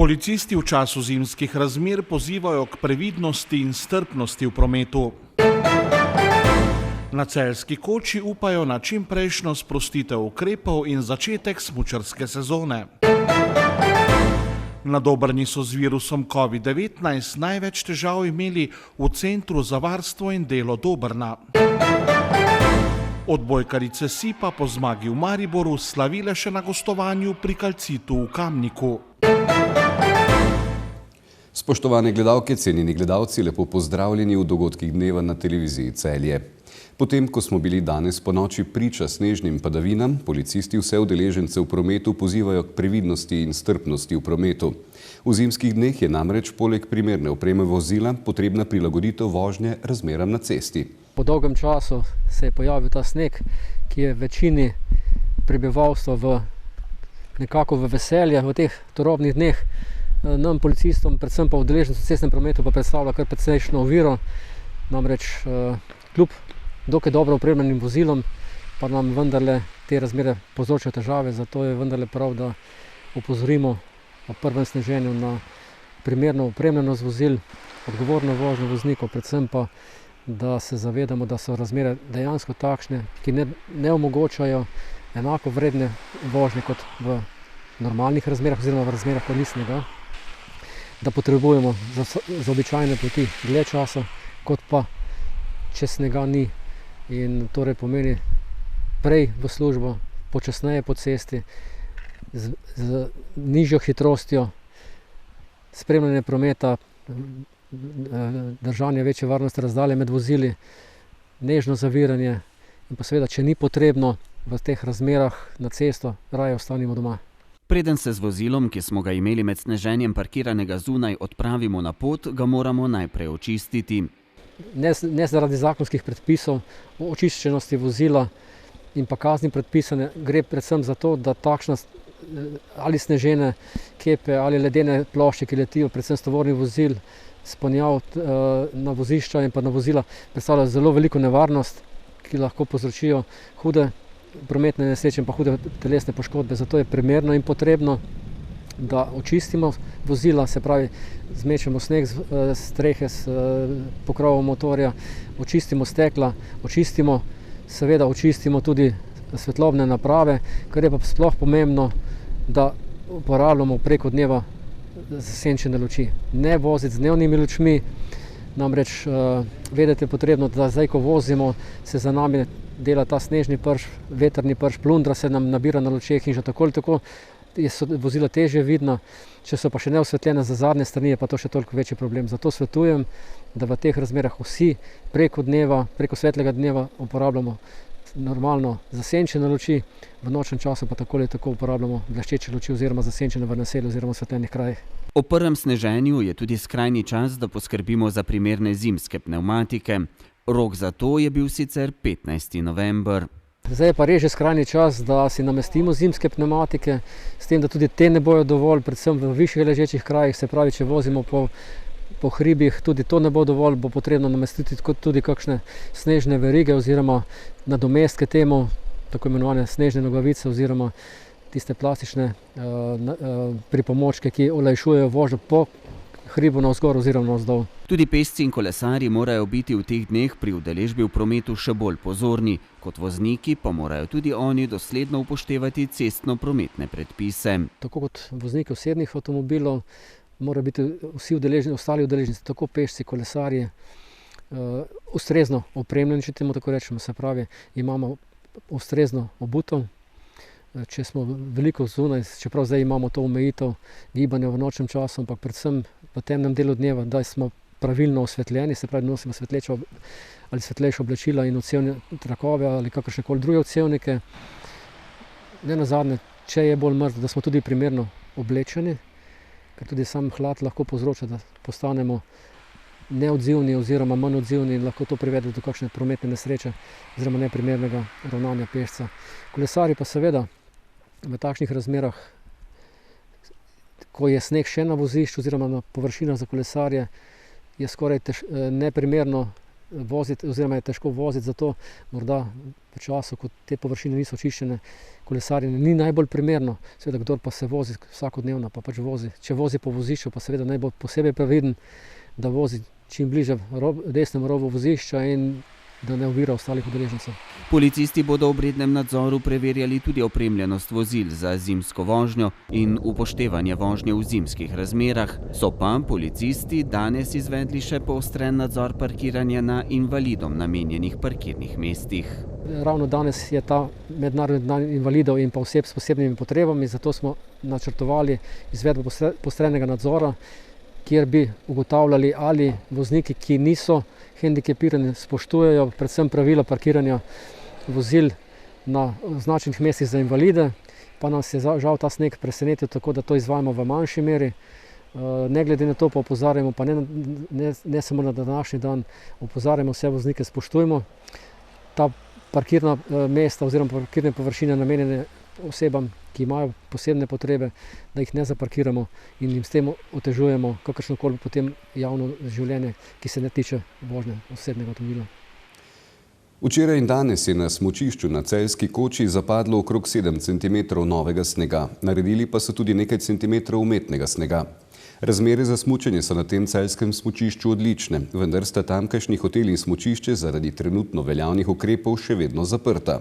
Policisti v času zimskih razmer pozivajo k previdnosti in strpnosti v prometu. Na Celjski Koči upajo na čimprejšnjo sprostitev ukrepov in začetek smučarske sezone. Na Dobrni so z virusom COVID-19 največ težav imeli v Centru za varstvo in delo Dobrna. Odbojkarice si pa po zmagi v Mariboru slavile še na gostovanju pri Calcitu v Kamniku. Spoštovane gledalke, cenjeni gledalci, lepo pozdravljeni v dogodkih dneva na televiziji Celje. Potem, ko smo bili danes ponoči priča snežnim padavinam, policisti vse udeležence v prometu pozivajo k previdnosti in strpnosti v prometu. V zimskih dneh je namreč poleg primerne opreme vozila potrebna prilagoditev vožnje razmeram na cesti. Po dolgem času se je pojavil ta sneg, ki je večini prebivalstva nekako v veselje v teh turobnih dneh. Nam policistom, predvsem pa udeležencem v cestnem prometu pa predstavlja kar precejšnjo oviro. Namreč kljub dokaj dobro opremljenim vozilom pa nam vendarle te razmere povzročajo težave, zato je vendarle prav, da opozorimo o prvem sneženju na primerno opremljenost vozil, odgovorno vožnjo voznikov, predvsem pa, da se zavedamo, da so razmere dejansko takšne, ki ne omogočajo enako vredne vožnje kot v normalnih razmerah oziroma v razmerah, ko ni snega, da potrebujemo za običajne poti dlje časa, kot pa če snega ni. In torej pomeni prej v službo, počasneje po cesti, z nižjo hitrostjo, spremljanje prometa, držanje večje varnostne razdalje med vozili, nežno zaviranje in pa seveda, če ni potrebno v teh razmerah na cesto, raje ostanimo doma. Preden se z vozilom, ki smo ga imeli med sneženjem parkiranega zunaj, odpravimo na pot, ga moramo najprej očistiti. Ne zaradi zakonskih predpisov o očiščenosti vozila in pa kazni predpisane, gre predvsem za to, da takšna ali snežene kepe ali ledene plošče, ki letijo predvsem s tovornih vozil, sponjav na vozišča in pa na vozila, predstavljajo zelo veliko nevarnost, ki lahko povzročijo hude prometne nesreče in pa hude telesne poškodbe. Zato je primerno in potrebno, da očistimo vozila, se pravi, zmečemo sneg z strehe, s pokrovom motorja, očistimo stekla, očistimo tudi svetlobne naprave, kar je pa sploh pomembno, da uporabljamo preko dneva zasenčene luči. Ne voziti z dnevnimi lučmi, namreč vedeti je potrebno, da zdaj, ko vozimo, se za nami dela ta snežni prš, vetrni prš, plundra se nam nabira na lučeh in že tako ali tako so vozila težje vidna. Če so pa še neosvetljene za zadnje strani, je pa to še toliko večji problem. Zato svetujem, da v teh razmerah vsi preko svetlega dneva uporabljamo normalno zasenčene luči, v nočnem času pa tako ali tako uporabljamo bleščeče luči oziroma zasenčene v naselju oziroma osvetljenih krajih. Ob prvem sneženju je tudi skrajni čas, da poskrbimo za primerne zimske pnevmatike. Rok za to je bil sicer 15. november. Zdaj je pa res že skrajni čas, da si namestimo zimske pnevmatike, s tem, da tudi te ne bojo dovolj, predvsem v višjih ležečih krajih, se pravi, če vozimo po hribih, tudi to ne bo dovolj, bo potrebno namestiti tudi kakšne snežne verige oziroma nadomestke temu, tako imenovane snežne nogavice oziroma tiste plastične pripomočke, ki olajšujejo vožnjo po hribu navzgor oziroma navzdol. Tudi pešci in kolesarji morajo biti v teh dneh pri udeležbi v prometu še bolj pozorni, kot vozniki pa morajo tudi oni dosledno upoštevati cestno-prometne predpise. Tako kot vozniki osebnih avtomobilov, morajo biti vsi ostali udeleženci, tako pešci, kolesarji, ustrezno opremljeni, če temu tako rečemo, se pravi, imamo ustrezno obutev. Če smo veliko zunaj, čeprav zdaj imamo to omejitev gibanja v nočnem času, ampak predvsem v temnem delu dneva, da smo pravilno osvetljeni, se pravi, nosimo svetlejša oblačila in odsevne trakove ali kakršnekoli druge odsevnike. Ne nazadnje, če je bolj mrzlo, da smo tudi primerno oblečeni, ker tudi sam hlad lahko povzroča, da postanemo neodzivni oziroma manj odzivni in lahko to privede do kakšne prometne nesreče oziroma neprimernega ravnanja pešca. Kolesarji pa seveda v takšnih razmerah, ko je sneg še na vozišču oziroma na površinah za kolesarje, je skoraj neprimerno voziti oziroma je težko voziti, zato morda v času, ko te površine niso očiščene, kolesarjenje ni najbolj primerno. Seveda, kdor pa se vozi vsakodnevno, pa pač vozi. Če vozi po vozišču, pa seveda naj bo posebej previden, da vozi čim bliže desnemu robu vozišča in da ne ovira ostalih udeležencev. Policisti bodo ob rednem nadzoru preverjali tudi opremljenost vozil za zimsko vožnjo in upoštevanje vožnje v zimskih razmerah. So pa policisti danes izvedli še poostren nadzor parkiranja na invalidom namenjenih parkirnih mestih. Ravno danes je ta mednarodni dan invalidov in pa oseb s posebnimi potrebami, zato smo načrtovali izvedbo poostrenega nadzora, kjer bi ugotavljali, ali vozniki, ki niso hendikepirani, spoštujejo predvsem pravila parkiranja vozil na označenih mestih za invalide. Pa nas je žal ta sneg presenetil, tako da to izvajamo v manjši meri. Ne glede na to pa opozarjamo, pa ne samo na današnji dan, opozarjamo vse voznike, spoštujemo ta parkirna mesta oziroma parkirne površine namenjene osebam, ki imajo posebne potrebe, da jih ne zaparkiramo in jim s tem otežujemo kakršnokoli potem javno življenje, ki se ne tiče vožnje osebnega avtomobila. Včeraj in danes je na smučišču na Celjski koči zapadlo okrog 7 cm novega snega. Naredili pa so tudi nekaj centimetrov umetnega snega. Razmere za smučanje so na tem celjskem smučišču odlične, vendar sta tamkajšnji hotel in smučišče zaradi trenutno veljavnih ukrepov še vedno zaprta.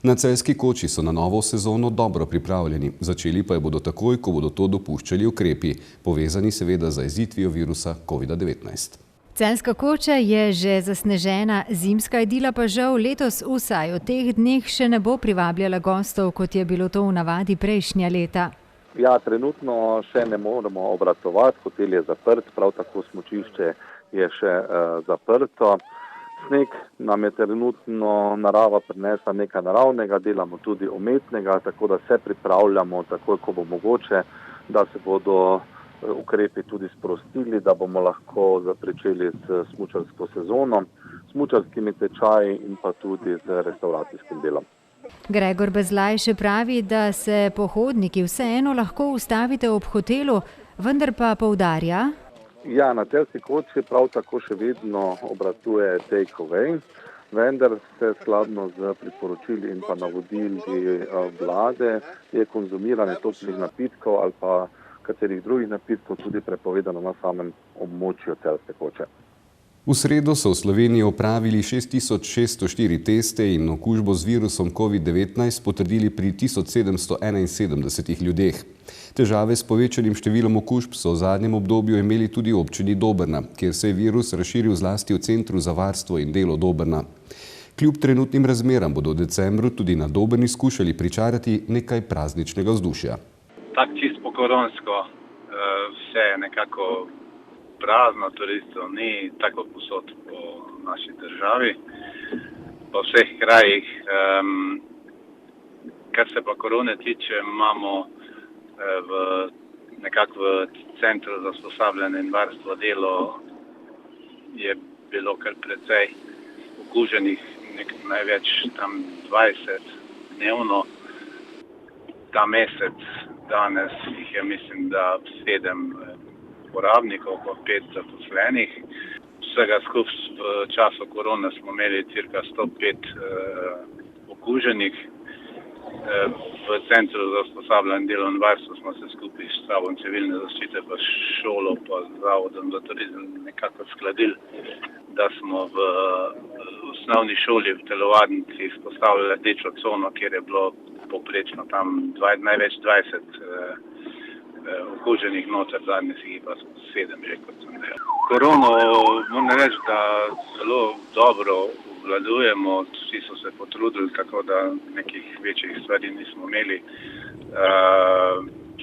Na Celjski koči so na novo sezono dobro pripravljeni, začeli pa jo bodo takoj, ko bodo to dopuščali ukrepi, povezani seveda z zajezitvijo virusa COVID-19. Celjska koča je že zasnežena, zimska idila pa žal letos vsaj v teh dneh še ne bo privabljala gostov, kot je bilo to v navadi prejšnja leta. Ja, trenutno še ne moremo obratovati, hotel je zaprt, prav tako smučišče je še zaprto. Sneg nam je trenutno narava prinesla nekaj naravnega, delamo tudi umetnega, tako da se pripravljamo takoj, ko bo mogoče, da se bodo ukrepi tudi sprostili, da bomo lahko pričeli s smučarsko sezono, smučarskimi tečaji in pa tudi z restauracijskim delom. Gregor Bezlaj še pravi, da se pohodniki vseeno lahko ustavite ob hotelu, vendar pa poudarja. Ja, na Celjski koči prav tako še vedno obratuje take away, vendar se skladno z priporočili in pa navodili vlade je konzumiranje toplih napitkov ali pa katerih drugih napitkov tudi prepovedano na samem območju Celjske koče. V sredo so v Sloveniji opravili 6604 teste in okužbo z virusom COVID-19 potrdili pri 1771 ljudeh. Težave s povečanim številom okužb so v zadnjem obdobju imeli tudi v občini Dobrna, kjer se je virus razširil zlasti v Centru za varstvo in delo Dobrna. Kljub trenutnim razmeram bodo v decembru tudi na Dobrni skušali pričarati nekaj prazničnega vzdušja. Tak čisto pokoronsko vse je nekako prazno, turistov ni tako posod po naši državi, po vseh krajih. Kar se pa korone tiče, imamo nekako v Centru za usposabljanje in varstvo delo je bilo kar precej okuženih, največ tam 20 dnevno. Ta mesec, danes jih je mislim, da 7 uporabnikov, pa 5 zaposlenih. Vsega skupaj v času korone smo imeli cirka 105 okuženih. V Centru za usposabljanje in delo in varstvo smo se skupaj s Stavom civilne zaščite pa šolo pa Zavodom za turizem nekako skladili, da smo v osnovni šoli v telovadnici vzpostavili rdečo cono, kjer je bilo poprečno tam največ 20 okuženih noter, danes jih pa 7, že kot sem rekel. Korono moram reči, da zelo dobro obvladujemo, vsi so se potrudili, tako da nekih večjih stvari nismo imeli.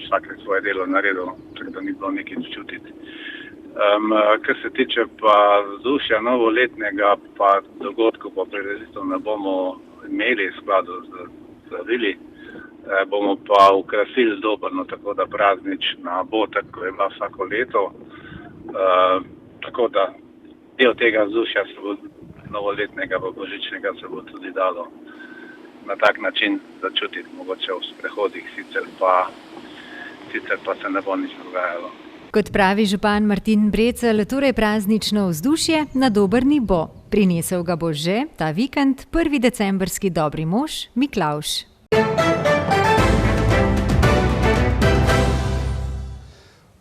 Vsak je svoje delo naredil, tako da ni bilo nekaj čutiti. Kar se tiče pa vzdušja novoletnega, pa dogodkov pa prireditev ne bomo imeli v skladu z pravili. Bomo pa ukrasili Dobrno, tako da praznična bo, tako je bila vsako leto. Tako da del tega vzdušja se bo novoletnega pa božičnega se bo tudi dalo na tak način začutiti, mogoče v sprehodih, sicer pa se ne bo nič dogajalo. Kot pravi župan Martin Brecelj, torej praznično vzdušje na Dobrni bo. Prinesel ga bo že ta vikend 1. decembrski dobri mož Miklavž.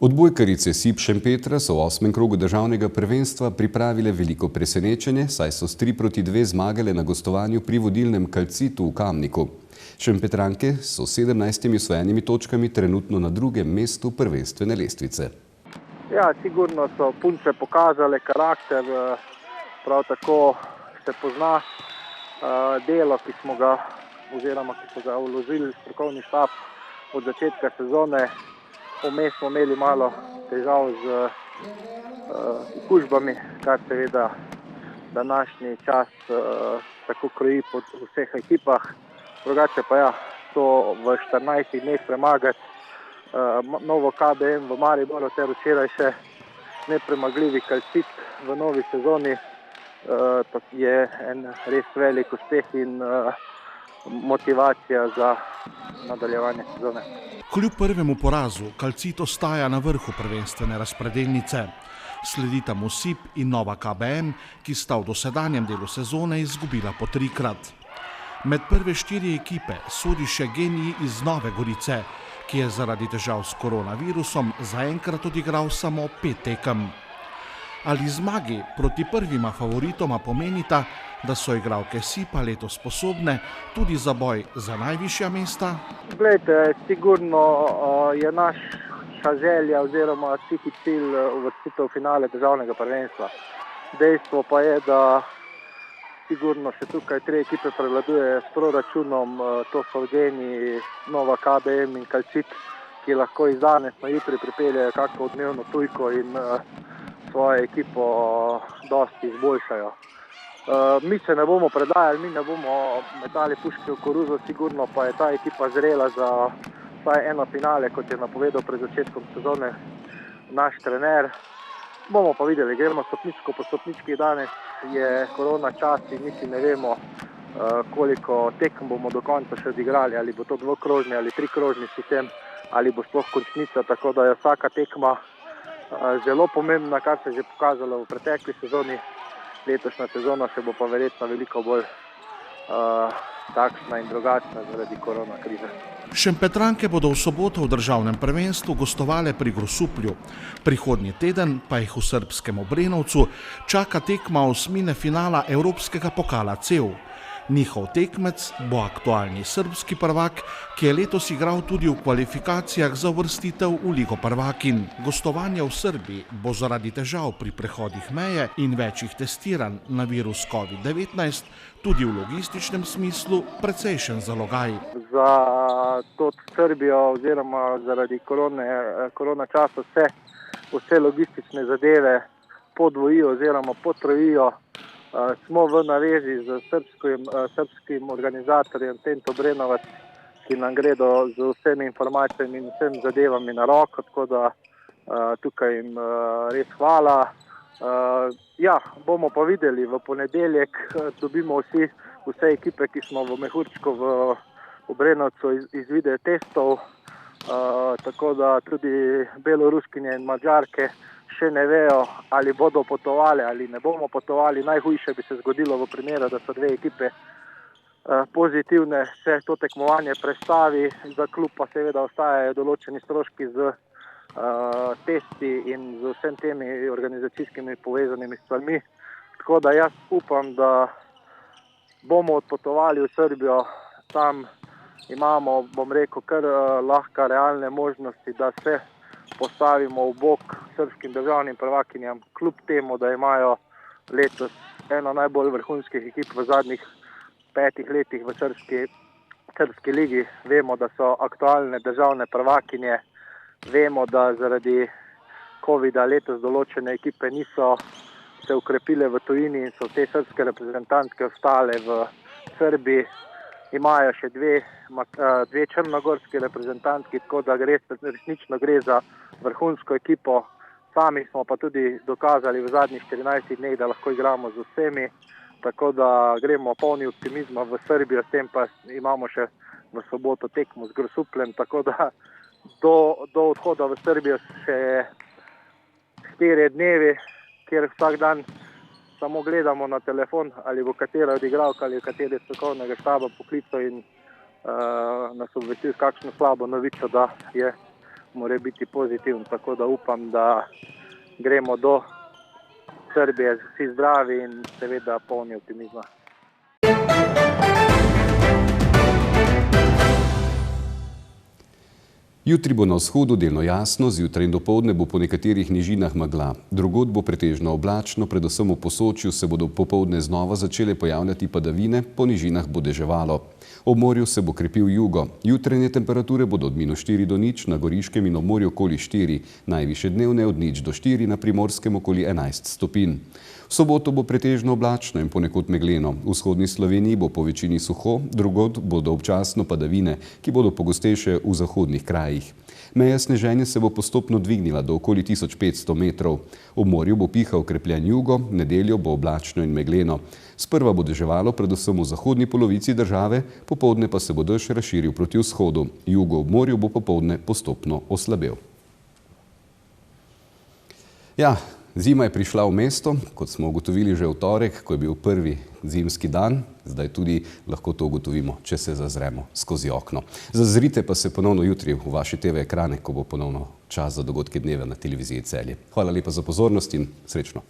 Odbojkarice SIP Šempetra so v 8. krogu državnega prvenstva pripravile veliko presenečenje, saj so s 3-2 zmagale na gostovanju pri vodilnem Calcitu v Kamniku. Šempetranke so s 17 osvojenimi točkami trenutno na 2. mestu prvenstvene lestvice. Ja, sigurno so punce pokazale karakter, prav tako se pozna delo, ki so ga vložili strokovni štab od začetka sezone. Vmes smo imeli malo težav z okužbami, kar seveda današnji čas tako kroji po vseh ekipah. Drugače pa ja, to v 14 dneh premagati novo KBM v Mariboru ter včeraj še nepremagljivi Calcit v novi sezoni je en res velik uspeh in motivacija za nadaljevanje sezone. Kljub prvemu porazu Calcit ostaja na vrhu prvenstvene razpredelnice. Sledita mu SIP in nova KBM, ki sta v dosedanjem delu sezone izgubila po 3-krat. Med prve 4 ekipe sodi še Genij iz Nove Gorice, ki je zaradi težav s koronavirusom zaenkrat odigral samo 5 tekem. Ali zmagi proti prvima favoritoma pomenita, da so igralke SIP-a letos sposobne tudi za boj za najvišja mesta? Glejte, sigurno je naša želja oziroma cilj uvrstitev v finale državnega prvenstva. Dejstvo pa je, da sigurno še tukaj 3 ekipe prevladujejo s proračunom, to so Genij, Nova KBM in Calcit, ki lahko iz danes na jutri pripeljejo kakšno odmevno tujko in svojo ekipo dosti izboljšajo. Mi se ne bomo predajali, mi ne bomo metali puške v koruzo, sigurno pa je ta ekipa zrela za vsaj eno finale, kot je napovedal pred začetkom sezone naš trener. Bomo pa videli, gremo stopničko po stopnički, danes je korona čas in niti ne vemo, koliko tekem bomo do konca še odigrali, ali bo to dvokrožni ali trikrožni sistem, ali bo sploh končnica, tako da je vsaka tekma zelo pomembna, kar se je že pokazalo v pretekli sezoni. Letošnja sezona se bo pa verjetno veliko bolj takšna in drugačna zaradi korona krize. Šempetranke bodo v soboto v državnem prvenstvu gostovale pri Grosuplju. Prihodnji teden pa jih v srbskem Obrenovcu čaka tekma osmine finala Evropskega pokala CEV. Njihov tekmec bo aktualni srbski prvak, ki je letos igral tudi v kvalifikacijah za uvrstitev v Ligo prvakinj. Gostovanje v Srbiji bo zaradi težav pri prehodih meje in večjih testiranj na virus COVID-19 tudi v logističnem smislu precejšen zalogaj. Za to Srbijo oziroma zaradi korona časa vse logistične zadeve podvojijo oziroma potrojijo. Smo v navezi z srbskim organizatorjem Tent Obrenovac, ki nam gredo z vsemi informacijami in vsemi zadevami na roko, tako da tukaj jim res hvala. Ja, bomo pa videli, v ponedeljek dobimo vse ekipe, ki smo v Mehurčku v Obrenovcu izvide testov, tako da tudi beloruskinje in Madžarke še ne vejo, ali bodo potovali ali ne bomo potovali. Najhujše bi se zgodilo v primeru, da so 2 ekipe pozitivne, se to tekmovanje prestavi, za klub pa seveda ostajajo določeni stroški z testi in z vsem temi organizacijskimi povezanimi stvarmi. Tako da jaz upam, da bomo odpotovali v Srbijo. Tam imamo, bom rekel, kar lahko realne možnosti, da se postavimo v bok srbskim državnim prvakinjam, kljub temu, da imajo letos eno najbolj vrhunskih ekip v zadnjih 5 letih v srbski ligi. Vemo, da so aktualne državne prvakinje, vemo, da zaradi COVID-a letos določene ekipe niso se ukrepile v tujini in so te srbske reprezentantke ostale v Srbiji. Imajo še 2 črnogorski reprezentantki, tako da resnično gre za vrhunsko ekipo. Sami smo pa tudi dokazali v zadnjih 14 dneh, da lahko igramo z vsemi, tako da gremo polni optimizma v Srbijo, s tem pa imamo še v soboto tekmo z Grosupljem, tako da do odhoda v Srbijo še 4 dnevi, kjer vsak samo gledamo na telefon, ali bo katera od igralk ali kateri strokovnega štaba poklical in nas obvestil s kakšno slabo novico, da je mora biti pozitiven. Tako da upam, da gremo do Srbije vsi zdravi in seveda polni optimizma. Jutri bo na vzhodu delno jasno, zjutraj in dopoldne bo po nekaterih nižinah megla. Drugod bo pretežno oblačno, predvsem v Posočju se bodo popoldne znova začele pojavljati padavine, po nižinah bo deževalo. Ob morju se bo krepil jugo. Jutranje temperature bodo od -4 do 0, na Goriškem in ob morju okoli 4, najvišje dnevne od 0 do 4, na Primorskem okoli 11 stopinj. V soboto bo pretežno oblačno in ponekod megleno. V vzhodni Sloveniji bo po večini suho, drugod bodo občasno padavine, ki bodo pogostejše v zahodnih krajih. Meja sneženja se bo postopno dvignila do okoli 1500 metrov. Ob morju bo pihal okrepljen jugo, v nedeljo bo oblačno in megleno. Sprva bo deževalo predvsem v zahodni polovici države, popoldne pa se bo dež razširil proti vzhodu. Jugo ob morju bo popoldne postopno oslabel. Ja, zima je prišla v mesto, kot smo ugotovili že v torek, ko je bil prvi zimski dan. Zdaj tudi lahko to ugotovimo, če se zazremo skozi okno. Zazrite pa se ponovno jutri v vaše TV ekrane, ko bo ponovno čas za dogodke dneva na televiziji Celje. Hvala lepa za pozornost in srečno.